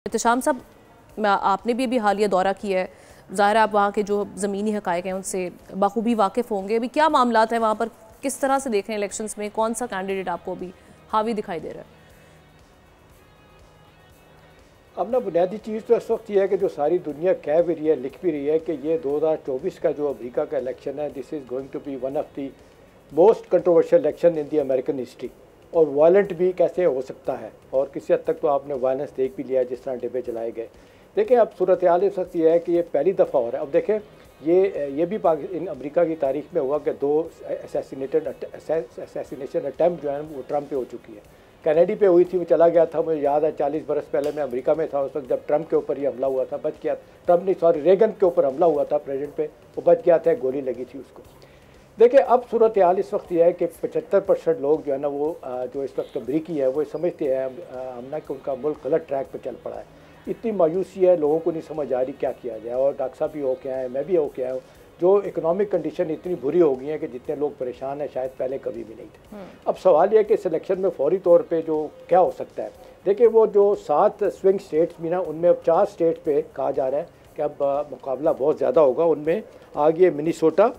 एहतशाम साहब, आपने भी अभी हालिया दौरा किया है, ज़ाहिर है आप वहाँ के जो ज़मीनी हक़ाइक़ हैं उनसे बखूबी वाकिफ़ होंगे। अभी क्या मामलात हैं वहाँ पर, किस तरह से देख रहे हैं इलेक्शंस में, कौन सा कैंडिडेट आपको अभी हावी दिखाई दे रहा है? अब ना बुनियादी चीज़ तो इस वक्त ये है कि जो सारी दुनिया कह भी रही है, लिख भी रही है कि ये 2024 का जो अमेरिका का इलेक्शन है, this is going to be one of the most controversial election in the American history. और वायलेंट भी कैसे हो सकता है, और किसी हद तक तो आपने वायलेंस देख भी लिया जिस तरह डिबे चलाए गए। देखें अब सूरत हाल इस वक्त ये है कि ये पहली दफ़ा हो रहा है। अब देखें ये भी इन अमेरिका की तारीख में हुआ कि 2 असैसिनेशन अटैम्प्ट जो है वो ट्रंप पे हो चुकी है। कैनेडी पे हुई थी, वो चला गया था, मुझे याद है 40 बरस पहले मैं अमेरिका में था उस वक्त जब ट्रंप के ऊपर ये हमला हुआ था, बच गया। ट्रंप नहीं सॉरी रेगन के ऊपर हमला हुआ था प्रेसिडेंट पे, वो बच गया था, गोली लगी थी उसको। देखिए अब सूरत हाल इस वक्त यह है कि 75% लोग जो है ना वो जो इस वक्त अमरीकी है वो समझते हैं हमना कि उनका मुल्क गलत ट्रैक पर चल पड़ा है। इतनी मायूसी है, लोगों को नहीं समझ आ रही क्या किया जाए। और डॉक्टर साहब भी हो के आए, मैं भी हो के आया हूँ, जो इकोनॉमिक कंडीशन इतनी बुरी हो गई है कि जितने लोग परेशान हैं शायद पहले कभी भी नहीं थे। अब सवाल यह है कि सिलेक्शन में फौरी तौर पे जो क्या हो सकता है। देखिए वो जो 7 स्विंग स्टेट्स भी ना, उनमें अब 4 स्टेट पे कहा जा रहा है कि अब मुकाबला बहुत ज़्यादा होगा। उनमें आगे मिनीसोटा,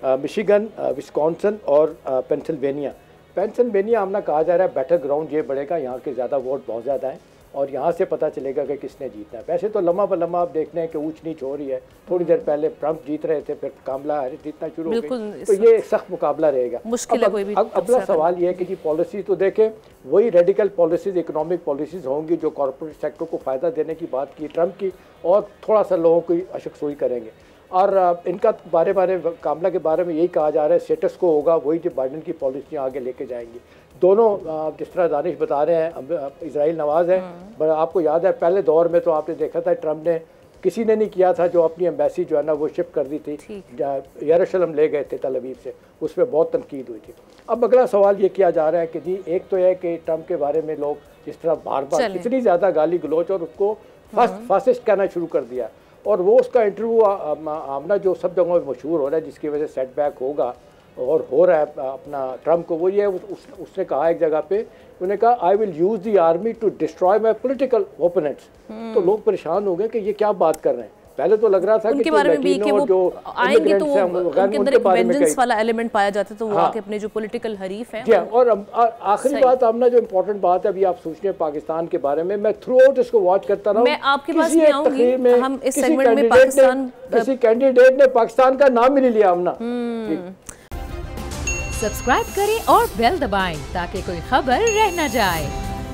मिशिगन, विस्कॉन्सन और पेंसिल्वेनिया हमने कहा जा रहा है बैटर ग्राउंड ये बढ़ेगा, यहाँ के ज़्यादा वोट बहुत ज़्यादा हैं और यहाँ से पता चलेगा कि किसने जीतना है। वैसे तो लम्हा ब लम्हा आप देख रहे हैं कि ऊंच नीच हो रही है। थोड़ी देर पहले ट्रंप जीत रहे थे, फिर कामला हैरिस जीतना शुरू हो गई, तो ये एक सख्त मुकाबला रहेगा। अगला सवाल ये है कि जी पॉलिसी तो देखें वही रेडिकल पॉलिसीज़, इकोनॉमिक पॉलिसीज़ होंगी जो कॉर्पोरेट सेक्टर को फ़ायदा देने की बात की ट्रंप की, और थोड़ा सा लोगों की अशकसोई करेंगे। और इनका कामला के बारे में यही कहा जा रहा है स्टेटस को होगा, वही जो बाइडेन की पॉलिसियाँ आगे लेके जाएंगी। दोनों जिस तरह दानिश बता रहे हैं, इजराइल नवाज है, पर आपको याद है पहले दौर में तो आपने देखा था ट्रंप ने किसी ने नहीं किया था, जो अपनी एम्बेसी जो है ना वो शिफ्ट कर दी थी, यरूशलेम ले गए थे तल अवीव से, उस पर बहुत तनकीद हुई थी। अब अगला सवाल ये किया जा रहा है कि जी एक तो यह है कि ट्रंप के बारे में लोग जिस तरह बार बार इतनी ज़्यादा गाली गलोच और उसको फासिस्ट कहना शुरू कर दिया, और वो उसका इंटरव्यू आमना जो सब जगहों में मशहूर हो रहा है, जिसकी वजह से सेटबैक होगा और हो रहा है अपना ट्रंप को, वो ये उसने कहा एक जगह पे, उन्होंने कहा I will use the army to destroy my political opponents. तो लोग परेशान हो गए कि ये क्या बात कर रहे हैं। पहले तो लग रहा था उनके बारे में भी कि वो आएंगे तो उनके अंदर एक वेंजेंस वाला एलिमेंट पाया जाता है, तो वो आके अपने जो पॉलिटिकल हरीफ हैं। और आखिरी बात हमने जो इम्पोर्टेंट बात है, अभी आप सोच रहे हैं पाकिस्तान के बारे में, मैं थ्रू आउट इसको वॉच करता रहा हूँ। मैं आपके पास नहीं आऊंगी, हम इस सेगमेंट में पाकिस्तान, किसी कैंडिडेट ने पाकिस्तान का नाम ही नहीं लिया। हमना सब्सक्राइब करें और बेल दबाएं ताकि कोई खबर रह न जाए।